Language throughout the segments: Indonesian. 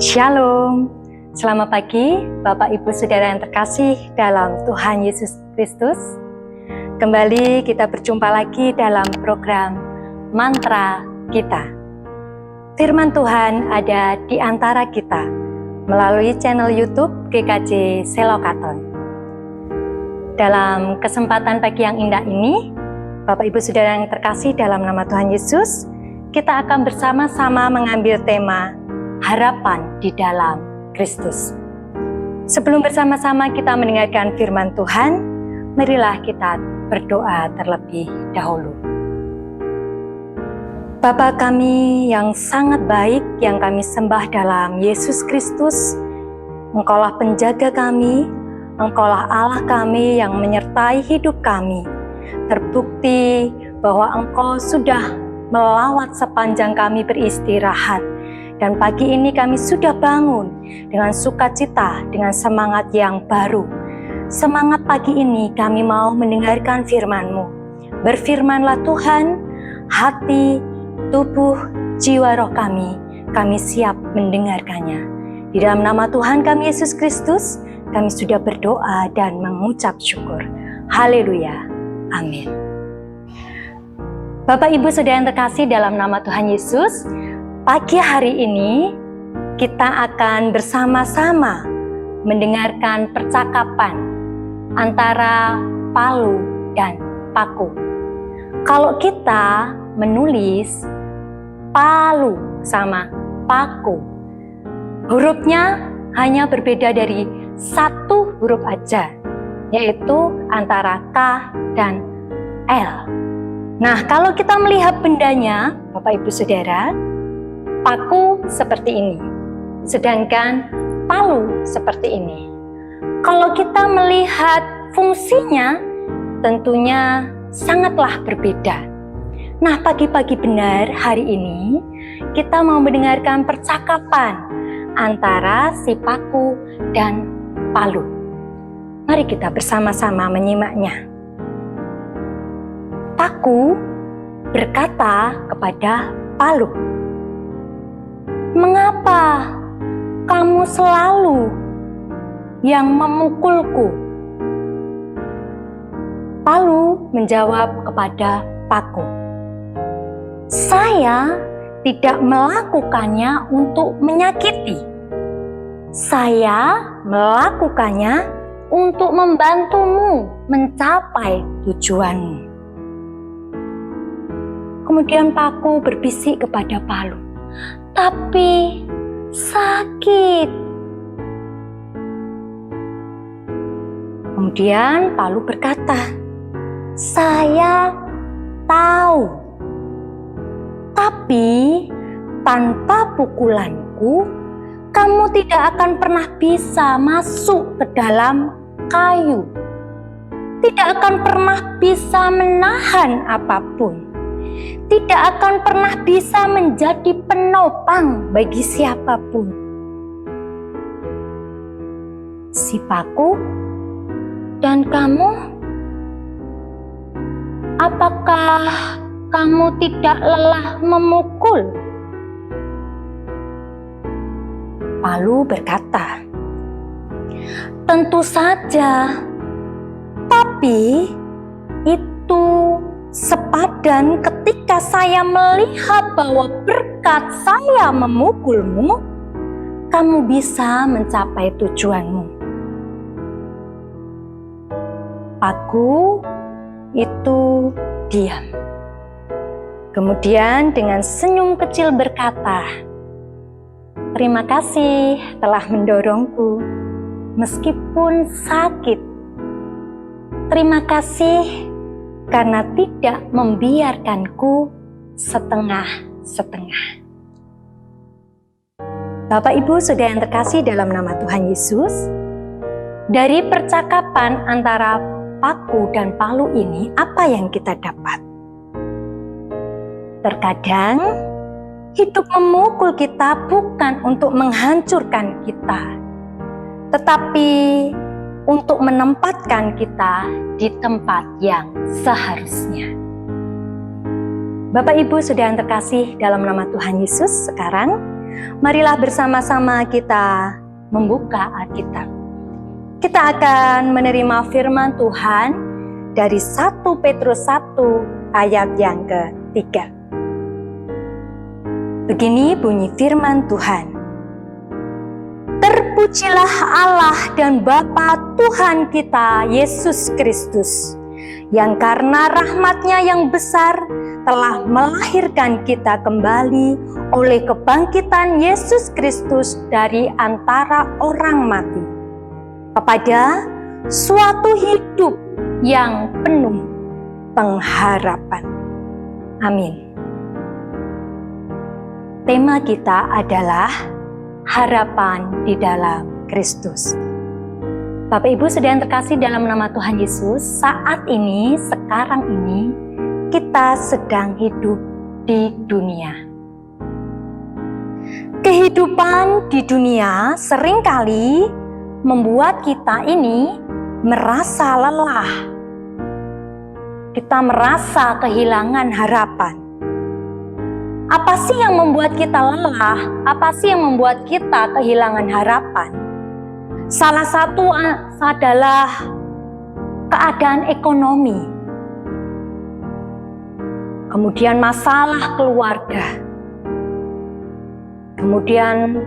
Shalom, selamat pagi Bapak Ibu Saudara yang terkasih dalam Tuhan Yesus Kristus. Kembali kita berjumpa lagi dalam program Mantra Kita. Firman Tuhan ada di antara kita melalui channel YouTube GKJ Selokaton. Dalam kesempatan pagi yang indah ini, Bapak Ibu Saudara yang terkasih dalam nama Tuhan Yesus, kita akan bersama-sama mengambil tema harapan di dalam Kristus. Sebelum bersama-sama kita mendengarkan firman Tuhan, marilah kita berdoa terlebih dahulu. Bapa kami yang sangat baik, yang kami sembah dalam Yesus Kristus, Engkaulah penjaga kami, Engkaulah Allah kami yang menyertai hidup kami. Terbukti bahwa Engkau sudah melawat sepanjang kami beristirahat. Dan pagi ini kami sudah bangun dengan sukacita, dengan semangat yang baru. Semangat pagi ini kami mau mendengarkan firman-Mu. Berfirmanlah Tuhan, hati, tubuh, jiwa roh kami siap mendengarkannya. Di dalam nama Tuhan kami Yesus Kristus, kami sudah berdoa dan mengucap syukur. Haleluya. Amin. Bapak Ibu Saudara yang terkasih dalam nama Tuhan Yesus, pagi hari ini kita akan bersama-sama mendengarkan percakapan antara palu dan paku. Kalau kita menulis palu sama paku, hurufnya hanya berbeda dari satu huruf aja, yaitu antara K dan L. Nah, kalau kita melihat bendanya, Bapak Ibu Saudara, paku seperti ini, sedangkan palu seperti ini. Kalau kita melihat fungsinya, tentunya sangatlah berbeda. Nah, pagi-pagi benar hari ini, kita mau mendengarkan percakapan antara si paku dan palu. Mari kita bersama-sama menyimaknya. Paku berkata kepada palu, "Mengapa kamu selalu yang memukulku?" Palu menjawab kepada paku, "Saya tidak melakukannya untuk menyakiti. Saya melakukannya untuk membantumu mencapai tujuanmu." Kemudian paku berbisik kepada palu, "Tapi sakit." Kemudian palu berkata, "Saya tahu, tapi tanpa pukulanku, kamu tidak akan pernah bisa masuk ke dalam kayu. Tidak akan pernah bisa menahan apapun. Tidak akan pernah bisa menjadi penopang bagi siapapun." Si paku, "Dan kamu? Apakah kamu tidak lelah memukul?" Palu berkata, "Tentu saja, tapi itu sepadan ketika saya melihat bahwa berkat saya memukulmu, kamu bisa mencapai tujuanmu." Paku itu diam. Kemudian dengan senyum kecil berkata, "Terima kasih telah mendorongku, meskipun sakit. Terima kasih karena tidak membiarkanku setengah-setengah." Bapak Ibu Saudara yang terkasih dalam nama Tuhan Yesus, dari percakapan antara paku dan palu ini, apa yang kita dapat? Terkadang hidup memukul kita bukan untuk menghancurkan kita, tetapi untuk menempatkan kita di tempat yang seharusnya. Bapak Ibu Saudara yang terkasih dalam nama Tuhan Yesus, sekarang Marilah bersama-sama kita membuka Alkitab. Kita akan menerima firman Tuhan dari 1 Petrus 1 ayat yang ketiga. Begini bunyi firman Tuhan. Terpujilah Allah dan Bapa Tuhan kita Yesus Kristus, yang karena rahmat-Nya yang besar telah melahirkan kita kembali oleh kebangkitan Yesus Kristus dari antara orang mati, kepada suatu hidup yang penuh pengharapan. Amin. Tema kita adalah harapan di dalam Kristus. Bapak Ibu saudara yang terkasih dalam nama Tuhan Yesus, saat ini, sekarang ini, kita sedang hidup di dunia. Kehidupan di dunia seringkali membuat kita ini merasa lelah. Kita merasa kehilangan harapan. Apa sih yang membuat kita lelah? Apa sih yang membuat kita kehilangan harapan? Salah satu adalah keadaan ekonomi. Kemudian masalah keluarga. Kemudian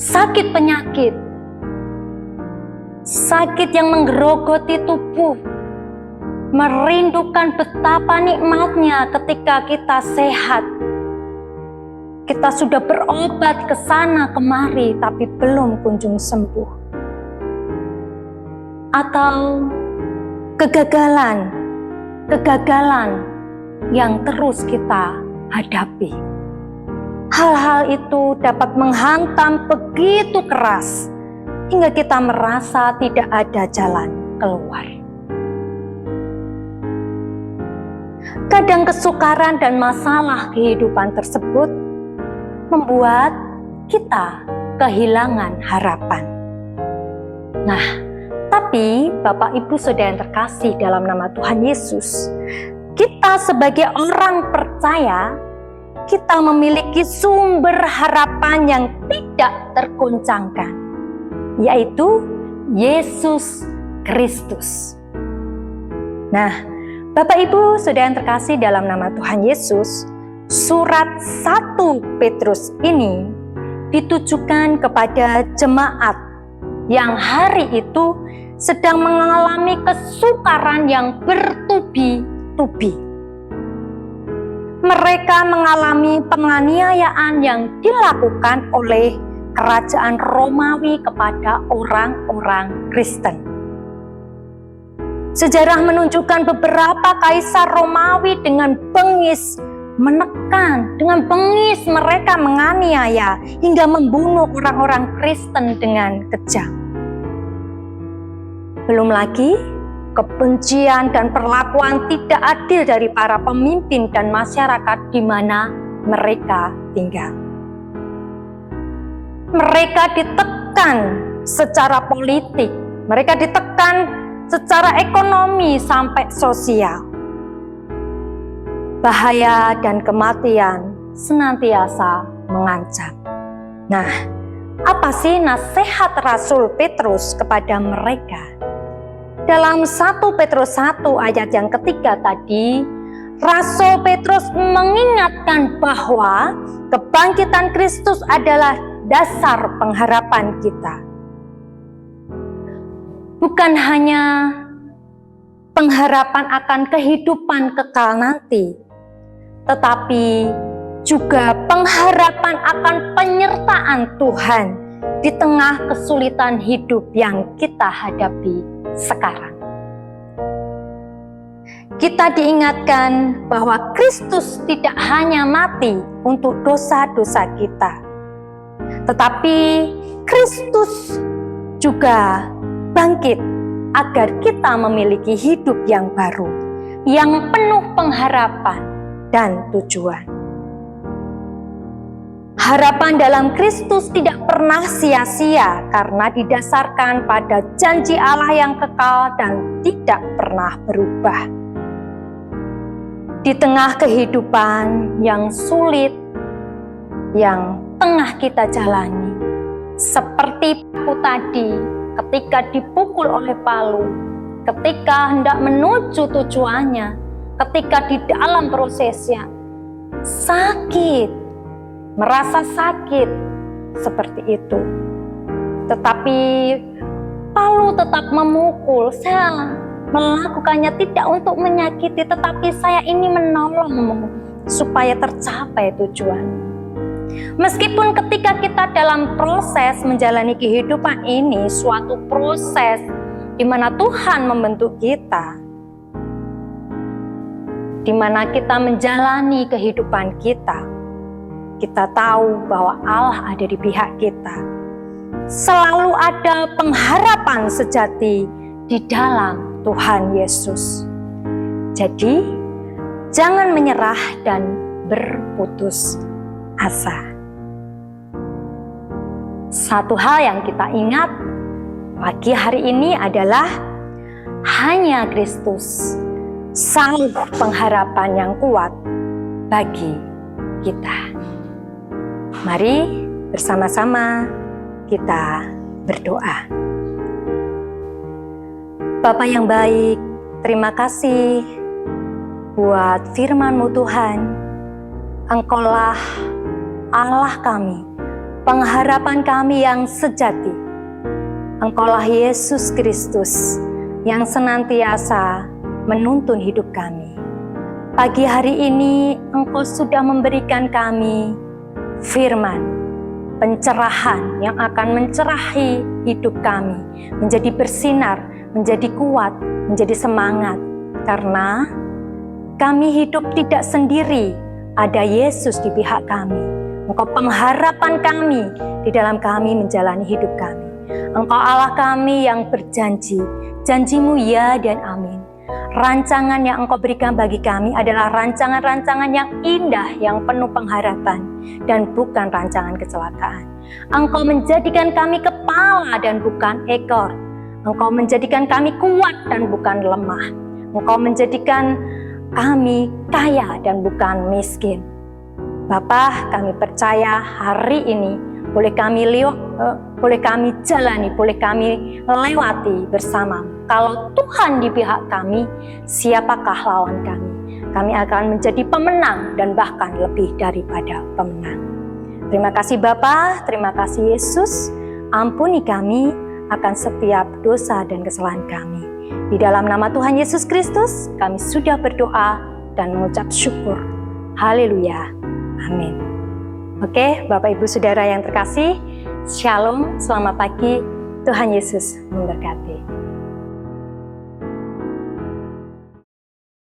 sakit penyakit. Sakit yang menggerogoti tubuh, merindukan betapa nikmatnya ketika kita sehat. Kita sudah berobat ke sana kemari, tapi belum kunjung sembuh. Atau kegagalan yang terus kita hadapi. Hal-hal itu dapat menghantam begitu keras, hingga kita merasa tidak ada jalan keluar. Kadang kesukaran dan masalah kehidupan tersebut membuat kita kehilangan harapan. Nah, tapi Bapak Ibu saudara yang terkasih dalam nama Tuhan Yesus, kita sebagai orang percaya, kita memiliki sumber harapan yang tidak tergoncangkan, yaitu Yesus Kristus. Nah, Bapak Ibu saudara yang terkasih dalam nama Tuhan Yesus, surat 1 Petrus ini ditujukan kepada jemaat yang hari itu sedang mengalami kesukaran yang bertubi-tubi. Mereka mengalami penganiayaan yang dilakukan oleh kerajaan Romawi kepada orang-orang Kristen. Sejarah menunjukkan beberapa kaisar Romawi dengan bengis menekan, dengan bengis mereka menganiaya hingga membunuh orang-orang Kristen dengan kejam. Belum lagi kebencian dan perlakuan tidak adil dari para pemimpin dan masyarakat di mana mereka tinggal. Mereka ditekan secara politik, mereka ditekan secara ekonomi sampai sosial. Bahaya dan kematian senantiasa mengancam. Nah, apa sih nasihat Rasul Petrus kepada mereka? Dalam 1 Petrus 1 ayat yang ketiga tadi, Rasul Petrus mengingatkan bahwa kebangkitan Kristus adalah dasar pengharapan kita. Bukan hanya pengharapan akan kehidupan kekal nanti, tetapi juga pengharapan akan penyertaan Tuhan di tengah kesulitan hidup yang kita hadapi sekarang. Kita diingatkan bahwa Kristus tidak hanya mati untuk dosa-dosa kita, tetapi Kristus juga bangkit agar kita memiliki hidup yang baru, yang penuh pengharapan dan tujuan. Harapan dalam Kristus tidak pernah sia-sia karena didasarkan pada janji Allah yang kekal dan tidak pernah berubah. Di tengah kehidupan yang sulit, yang tengah kita jalani. Seperti aku tadi ketika dipukul oleh palu, ketika hendak menuju tujuannya, ketika di dalam prosesnya sakit, merasa sakit seperti itu. Tetapi palu tetap memukul. Saya melakukannya tidak untuk menyakiti, tetapi saya ini menolongmu supaya tercapai tujuan. Meskipun ketika kita dalam proses menjalani kehidupan ini, suatu proses di mana Tuhan membentuk kita, di mana kita menjalani kehidupan kita tahu bahwa Allah ada di pihak kita. Selalu ada pengharapan sejati di dalam Tuhan Yesus. Jadi, jangan menyerah dan berputus asa. Satu hal yang kita ingat pagi hari ini adalah hanya Kristus, sanggup pengharapan yang kuat bagi kita. Mari bersama-sama kita berdoa. Bapa yang baik, terima kasih buat firman-Mu Tuhan. Engkaulah Allah kami, pengharapan kami yang sejati. Engkaulah Yesus Kristus yang senantiasa menuntun hidup kami. Pagi hari ini Engkau sudah memberikan kami firman, pencerahan yang akan mencerahi hidup kami, menjadi bersinar, menjadi kuat, menjadi semangat. Karena kami hidup tidak sendiri, ada Yesus di pihak kami. Engkau pengharapan kami di dalam kami menjalani hidup kami. Engkau Allah kami yang berjanji, janji-Mu ya dan amin. Rancangan yang Engkau berikan bagi kami adalah rancangan-rancangan yang indah, yang penuh pengharapan, dan bukan rancangan kecelakaan. Engkau menjadikan kami kepala dan bukan ekor. Engkau menjadikan kami kuat dan bukan lemah. Engkau menjadikan kami kaya dan bukan miskin. Bapa, kami percaya hari ini boleh kami jalani, boleh kami lewati bersama. Kalau Tuhan di pihak kami, siapakah lawan kami? Kami akan menjadi pemenang dan bahkan lebih daripada pemenang. Terima kasih Bapa, terima kasih Yesus. Ampuni kami akan setiap dosa dan kesalahan kami. Di dalam nama Tuhan Yesus Kristus, kami sudah berdoa dan mengucap syukur. Haleluya. Amin. Oke, Bapak Ibu Saudara yang terkasih, Shalom, selamat pagi, Tuhan Yesus memberkati.